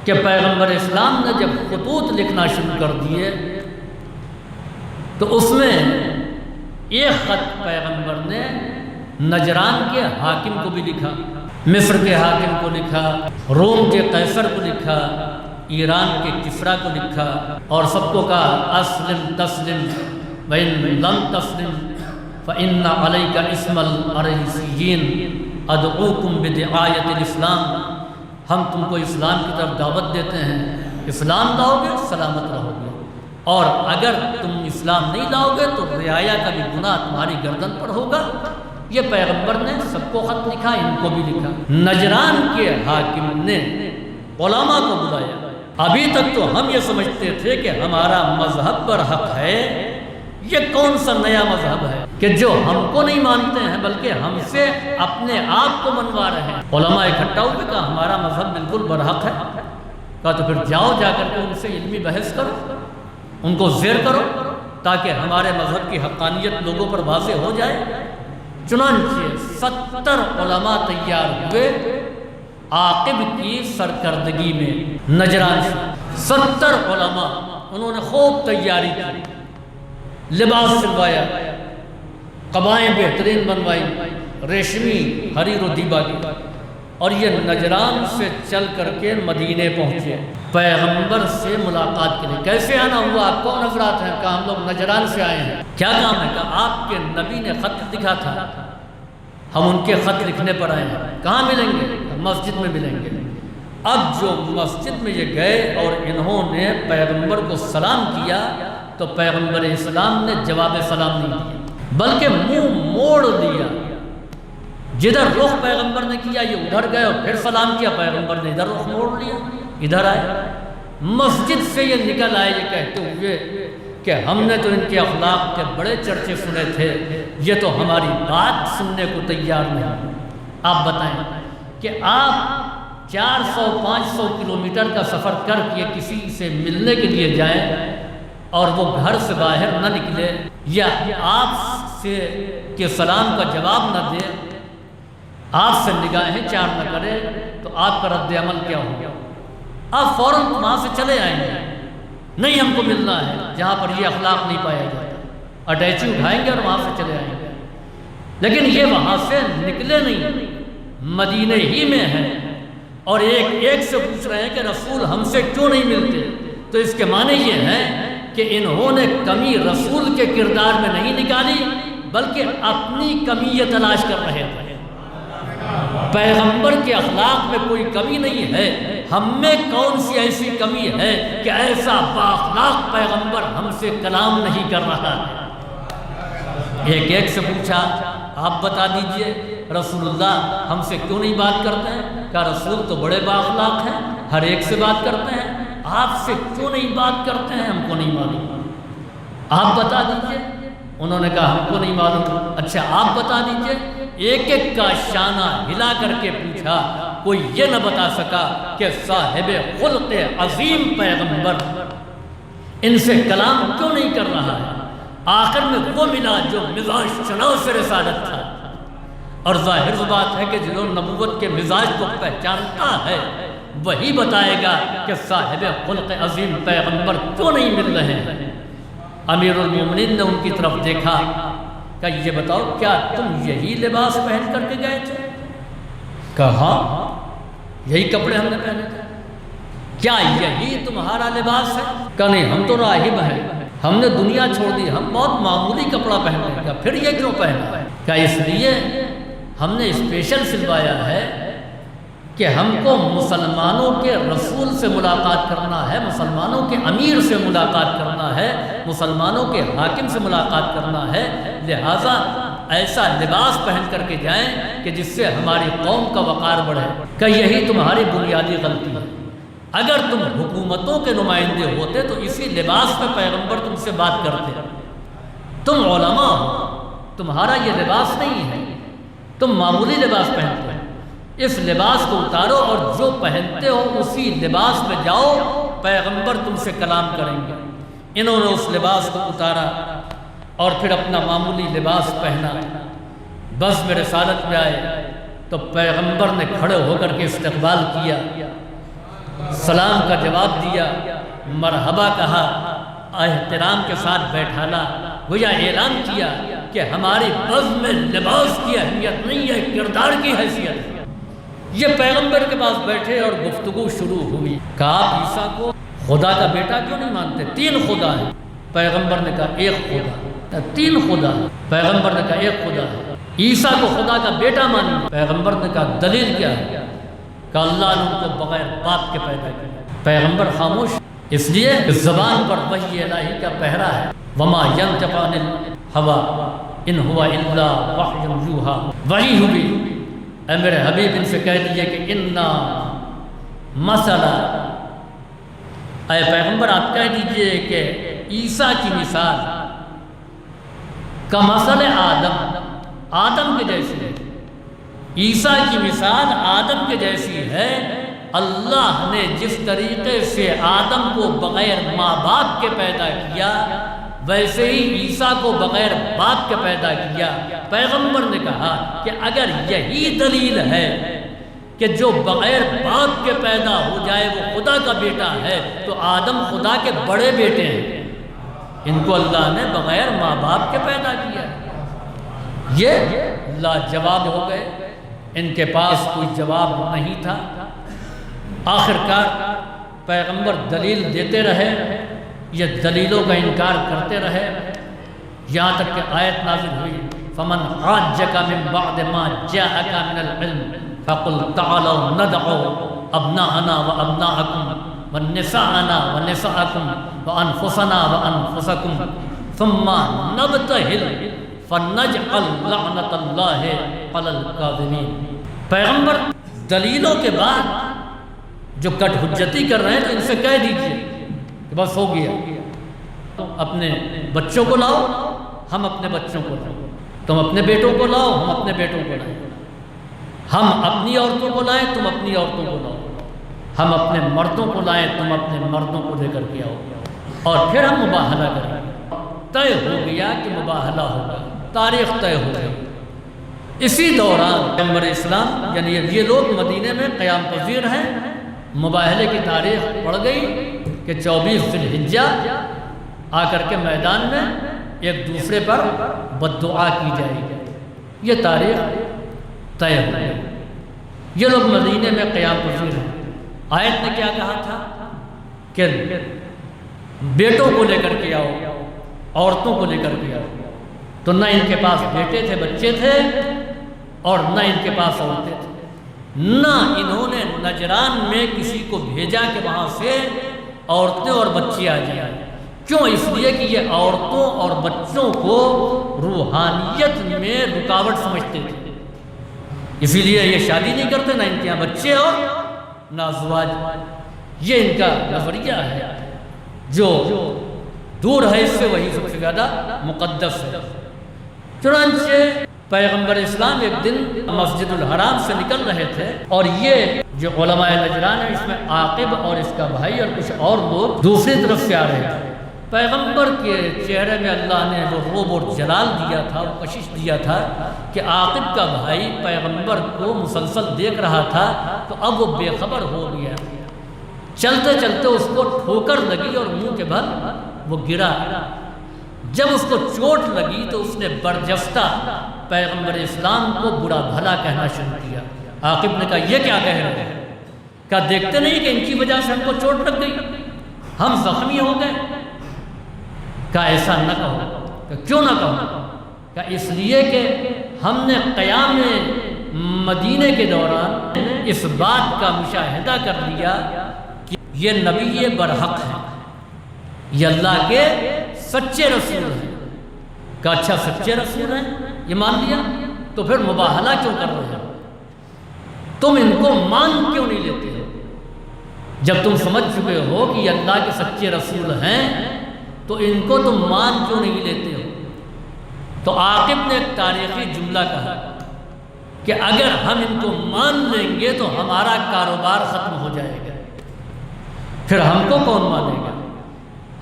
کہ پیغمبر اسلام نے جب خطوط لکھنا شروع کر دیے تو اس میں ایک خط پیغمبر نے نجران کے حاکم کو بھی لکھا، مصر کے حاکم کو لکھا، روم کے قیصر کو لکھا، ایران کے کسریٰ کو لکھا، اور سب کو کہا اسلم تسلم وَإِن لَمْ تَسْلِمْ فَإِنَّ عَلَيْكَ اسْمَ الْأَرَيْسِيِّينَ أَدْعُوكُمْ بِدِعَایَةِ الْإِسْلام، ہم تم کو اسلام کی طرف دعوت دیتے ہیں، اسلام لاؤ گے سلامت رہو گے، اور اگر تم اسلام نہیں لاؤ گے تو رعایا کا بھی گناہ تمہاری گردن پر ہوگا۔ یہ پیغمبر نے سب کو خط لکھا، ان کو بھی لکھا۔ نجران کے حاکم نے علماء کو بلایا۔ ابھی تک تو ہم یہ سمجھتے تھے کہ ہمارا مذہب پر حق ہے، یہ کون سا نیا مذہب ہے کہ جو ہم کو نہیں مانتے ہیں بلکہ ہم سے اپنے آپ کو منوا رہے ہیں۔ علماء اکٹھا ہوئے، کہا ہمارا مذہب بالکل برحق ہے۔ کہا تو پھر جاؤ، جا کر کے ان سے علمی بحث کرو، ان کو زیر کرو تاکہ ہمارے مذہب کی حقانیت لوگوں پر واضح ہو جائے۔ چنانچہ 70 علماء تیار ہوئے عاقب کی سرکردگی میں نجران سے۔ 70 علماء، انہوں نے خوب تیاری کی، لباس سلوایا، قبائیں بہترین بنوائی، ریشمی حریر و دیبا کی، اور یہ نجران سے چل کر کے مدینے پہنچے پیغمبر سے ملاقات کے لیے۔ کیسے آنا ہوا؟ آپ کون حضرات ہیں؟ کہا ہم لوگ نجران سے آئے ہیں۔ کیا کام ہے؟ کہا آپ کے نبی نے خط لکھا تھا، ہم ان کے خط لکھنے پر آئے ہیں۔ کہاں ملیں گے؟ مسجد میں ملیں گے۔ اب جو مسجد میں یہ گئے اور انہوں نے پیغمبر کو سلام کیا تو پیغمبر اسلام نے جواب سلام نہیں دیا بلکہ منہ موڑ دیا۔ جدھر رخ پیغمبر نے کیا یہ ادھر گئے، اور پھر سلام کیا، پیغمبر نے ادھر رخ موڑ لیا، ادھر آئے۔ مسجد سے یہ نکل آئے یہ کہتے ہوئے کہ ہم نے تو ان کے اخلاق کے بڑے چرچے سنے تھے، یہ تو ہماری بات سننے کو تیار نہیں۔ آپ بتائیں کہ آپ 400-500 کلومیٹر کا سفر کر کے کسی سے ملنے کے لیے جائیں اور وہ گھر سے باہر نہ نکلے، یا آپ سے کے سلام کا جواب نہ دے، آپ سے نگاہیں چار نہ کرے، تو آپ کا رد عمل کیا ہوگا؟ آپ فوراً وہاں سے چلے آئیں گے، نہیں ہم کو ملنا ہے جہاں پر یہ اخلاق نہیں پایا جاتا، اٹیچی اٹھائیں گے اور وہاں سے چلے آئیں گے۔ لیکن یہ وہاں سے نکلے نہیں، مدینے ہی میں ہیں، اور ایک سے پوچھ رہے ہیں کہ رسول ہم سے کیوں نہیں ملتے؟ تو اس کے معنی یہ ہے کہ انہوں نے کمی رسول کے کردار میں نہیں نکالی بلکہ اپنی کمی یہ تلاش کر رہے تھے۔ پیغمبر کے اخلاق میں کوئی کمی نہیں ہے، ہم میں کون سی ایسی کمی ہے کہ ایسا بااخلاق پیغمبر ہم سے کلام نہیں کر رہا ہے؟ ایک سے پوچھا، آپ بتا دیجئے رسول اللہ ہم سے کیوں نہیں بات کرتے ہیں؟ کہا رسول تو بڑے بااخلاق ہیں، ہر ایک سے بات کرتے ہیں، آپ سے کیوں نہیں بات کرتے ہیں؟ ہم کو نہیں معلوم، آپ بتا دیجئے۔ انہوں نے کہا ہم کو نہیں معلوم۔ اچھا آپ بتا دیجئے۔ ایک کا شانہ ہلا کر کے پوچھا، کوئی یہ نہ بتا سکا کہ صاحب خلق عظیم پیغمبر ان سے کلام کیوں نہیں کر رہا ہے؟ آخر میں وہ ملا جو مزاج چناؤ سے رسالت تھا، اور ظاہر بات ہے کہ جو نبوت کے مزاج کو پہچانتا ہے وہی بتائے گا کہ صاحب خلق عظیم پیغمبر کیوں نہیں مل رہے ہیں۔ امیر المومنین نے ان کی طرف دیکھا کہ یہ بتاؤ کیا تم یہی لباس پہن کر کے گئے تھے؟ کہا ہاں یہی کپڑے ہم نے پہنے تھے۔ کیا یہی تمہارا لباس ہے؟ کہا نہیں ہم تو راہب ہیں، ہم نے دنیا چھوڑ دی، ہم بہت معمولی کپڑا پہنے۔ کہا پھر یہ کیوں پہنا؟ کہا اس لیے ہم نے اسپیشل سلوایا ہے کہ ہم کو مسلمانوں کے رسول سے ملاقات کرنا ہے، مسلمانوں کے امیر سے ملاقات کرنا ہے، مسلمانوں کے حاکم سے ملاقات کرنا ہے، لہٰذا ایسا لباس پہن کر کے جائیں کہ جس سے ہماری قوم کا وقار بڑھے۔ کہ یہی تمہاری بنیادی غلطی ہے۔ اگر تم حکومتوں کے نمائندے ہوتے تو اسی لباس میں پیغمبر تم سے بات کرتے۔ تم علماء ہو، تمہارا یہ لباس نہیں ہے، تم معمولی لباس پہنتے ہو، اس لباس کو اتارو اور جو پہنتے ہو اسی لباس میں جاؤ، پیغمبر تم سے کلام کریں گے۔ انہوں نے اس لباس کو اتارا اور پھر اپنا معمولی لباس پہنا، بس میں رسالت میں آئے تو پیغمبر نے کھڑے ہو کر کے استقبال کیا، سلام کا جواب دیا، مرحبا کہا، احترام کے ساتھ بیٹھالا، گویا اعلان کیا کہ ہماری بزم میں لباس کی اہمیت نہیں ہے، کردار کی حیثیت ہے۔ یہ پیغمبر کے پاس بیٹھے اور گفتگو شروع ہوئی۔ کہا آپ عیسیٰ کو خدا کا بیٹا کیوں نہیں مانتے؟ 3 خدا ہیں۔ پیغمبر نے کہا 1 خدا۔ 3 خدا ہے۔ پیغمبر نے کہا 1 خدا ہے۔ عیسیٰ کو خدا کا بیٹا مانی۔ پیغمبر نے کہا دلیل کیا ہے؟ کہ اللہ نے ان کو بغیر باپ کے پیدا کیا۔ پیغمبر خاموش، اس لیے اس زبان پر وحی الہی کا پہرا ہے۔ وما ينطق عن الهوى ان هو الا وحی یوحی، وحی ہوئی۔ اے میرے حبیب ان سے کہہ دیجئے کہ انا مثلا، اے پیغمبر آپ کہہ دیجئے کہ عیسیٰ کی مثال کمثل آدم کے جیسی ہے۔ عیسیٰ کی مثال آدم کے جیسی ہے۔ اللہ نے جس طریقے سے آدم کو بغیر ماں باپ کے پیدا کیا، ویسے ہی عیسیٰ کو بغیر باپ کے پیدا کیا۔ پیغمبر نے کہا کہ اگر یہی دلیل ہے کہ جو بغیر باپ کے پیدا ہو جائے وہ خدا کا بیٹا ہے، تو آدم خدا کے بڑے بیٹے ہیں۔ ان کو اللہ نے بغیر ماں باپ کے پیدا کیا۔ یہ لاجواب ہو گئے، ان کے پاس کوئی جواب نہیں تھا۔ آخرکار پیغمبر دلیل دیتے رہے، یہ دلیلوں کا انکار کرتے رہے، یہاں تک کہ آیت نازل ہوئی فمن حاجک من بعد ما جاءک من العلم فقل تعالوا ندعو ابناءنا وابناءکم ونساءنا ونساءکم وانفسنا وانفسکم ثم نبتہل فنجعل لعنت اللہ علی الکاذبین۔ پیغمبر دلیلوں کے بعد جو کٹ حجتی کر رہے ہیں تو ان سے کہہ دیجئے کہ بس ہو گیا، اپنے بچوں کو لاؤ، ہم اپنے بچوں کو لاؤ، تم اپنے بیٹوں کو لاؤ، ہم اپنے بیٹوں کو لائیں، ہم اپنی عورتوں کو لائیں، تم اپنی عورتوں کو لاؤ، ہم اپنے مردوں کو لائیں، تم اپنے مردوں کو لے کر کے آؤ، اور پھر ہم مباہلہ کریں۔ طے ہو گیا کہ مباہلہ ہوگا، تاریخ طے ہو گئی۔ اسی دوران پیغمبر اسلام یعنی یہ لوگ مدینے میں قیام پذیر ہیں، مباہلے کی تاریخ پڑ گئی کہ 24 ذی الحجہ آ کر کے میدان میں ایک دوسرے پر بددعا کی جائے گی۔ یہ تاریخ طے ہو گئی۔ یہ لوگ مدینے میں قیام پذیر ہیں۔ آیت نے کیا کہا تھا کہ بیٹوں کو لے کر کے آؤ، عورتوں کو لے کر کے آؤ، تو نہ ان کے پاس بیٹے تھے، بچے تھے، اور نہ ان کے پاس عورتیں تھیں۔ نہ انہوں نے نجران میں کسی کو بھیجا کہ وہاں سے عورتیں اور بچے آ جائیں۔ کیوں؟ اس لیے کہ یہ عورتوں اور بچوں کو روحانیت میں رکاوٹ سمجھتے تھے، اسی لیے یہ شادی نہیں کرتے، نہ ان کے یہاں بچے اور نہ ازواج۔ یہ ان کا نظریہ ہے، جو دور ہے اس سے وہی سب سے زیادہ مقدس ہے۔ چنانچہ پیغمبر اسلام ایک دن مسجد الحرام سے نکل رہے تھے، اور یہ جو علماء نجران ہیں اس میں عاقب اور اس کا بھائی اور کچھ اور لوگ دوسری طرف سے آ رہے تھے۔ پیغمبر کے چہرے میں اللہ نے جو روب اور جلال دیا تھا، وہ کشش دیا تھا کہ عاقب کا بھائی پیغمبر کو مسلسل دیکھ رہا تھا، تو اب وہ بے خبر ہو گیا۔ چلتے چلتے اس کو ٹھوکر لگی اور منہ کے بھر وہ گرا۔ جب اس کو چوٹ لگی تو اس نے برجستہ پیغمبر اسلام کو برا بھلا کہنا شروع کیا۔ عاقب نے کہا یہ کیا کہہ رہے ہیں؟ کہا دیکھتے نہیں کہ ان کی وجہ سے ہم کو چوٹ لگ گئی، ہم زخمی ہو گئے؟ کہا ایسا نہ کہو۔ کہا کیوں نہ کہو؟ کہا اس لیے کہ ہم نے قیام مدینے کے دوران اس بات کا مشاہدہ کر لیا کہ یہ نبی برحق ہے، یہ اللہ کے سچے رسول ہیں۔ کہا اچھا سچے رسول ہیں، یہ مان لیا، تو پھر مباہلہ کیوں کر رہے ہو؟ تم ان کو مان کیوں نہیں لیتے ہو؟ جب تم سمجھ چکے ہو کہ یہ اللہ کے سچے رسول ہیں تو ان کو تم مان کیوں نہیں لیتے ہو؟ تو عاقب نے ایک تاریخی جملہ کہا کہ اگر ہم ان کو مان لیں گے تو ہمارا کاروبار ختم ہو جائے گا، پھر ہم کو کون مانے گا؟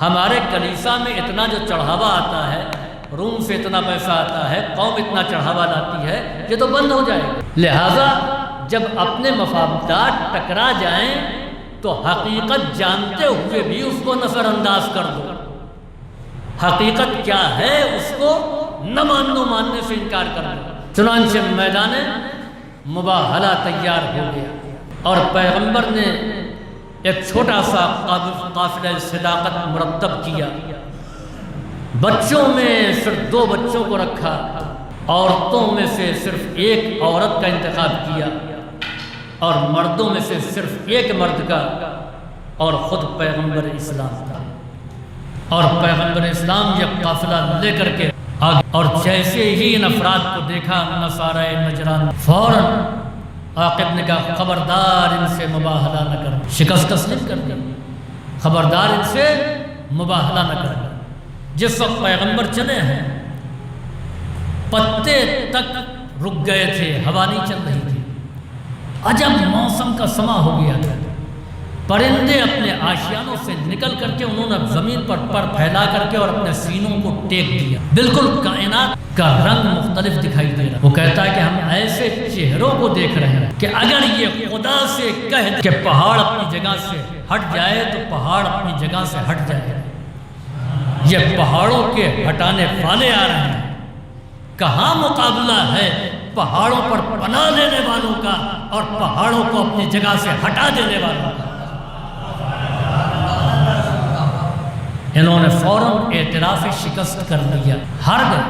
ہمارے کلیسا میں اتنا جو چڑھاوا آتا ہے، روم سے اتنا پیسہ آتا ہے، قوم اتنا چڑھاوا لاتی ہے، یہ تو بند ہو جائے گا۔ لہٰذا جب اپنے مفادات ٹکرا جائیں تو حقیقت جانتے ہوئے بھی اس کو نظر انداز کر دو، حقیقت کیا ہے اس کو نہ ماننے سے انکار کر دو۔ چنانچہ میدان مباہلہ تیار ہو گیا اور پیغمبر نے ایک چھوٹا سا قافلہ صداقت مرتب کیا۔ بچوں میں صرف 2 بچوں کو رکھا، عورتوں میں سے صرف 1 عورت کا انتخاب کیا اور مردوں میں سے صرف 1 مرد کا، اور خود پیغمبر اسلام کا۔ اور پیغمبر اسلام یہ قافلہ لے کر کے آگے، اور جیسے ہی ان افراد کو دیکھا نصارہ نجران، فوراً عاقب نے کہا خبردار ان سے مباہلہ نہ کرنا، شکست تسلیم کر دی، خبردار ان سے مباہلہ نہ کرنا۔ جس وقت پیغمبر چلے ہیں پتے تک رک گئے تھے، ہوا نہیں چل رہی تھی، عجب موسم کا سما ہو گیا تھا، پرندے اپنے آشیانوں سے نکل کر کے انہوں نے زمین پر پر پھیلا کر کے اور اپنے سینوں کو ٹیک دیا، بالکل کائنات کا رنگ مختلف دکھائی دے رہا۔ وہ کہتا ہے کہ ہم ایسے چہروں کو دیکھ رہے ہیں کہ اگر یہ خدا سے کہہ دے کہ پہاڑ اپنی جگہ سے ہٹ جائے تو پہاڑ اپنی جگہ سے ہٹ جائے۔ یہ پہاڑوں کے ہٹانے والے آ رہے ہیں، کہاں مقابلہ ہے پہاڑوں پر پناہ لینے والوں کا اور پہاڑوں کو اپنی جگہ سے ہٹا دینے والوں کا۔ انہوں نے فوراً اعتراف شکست کر لیا، ہار گئے۔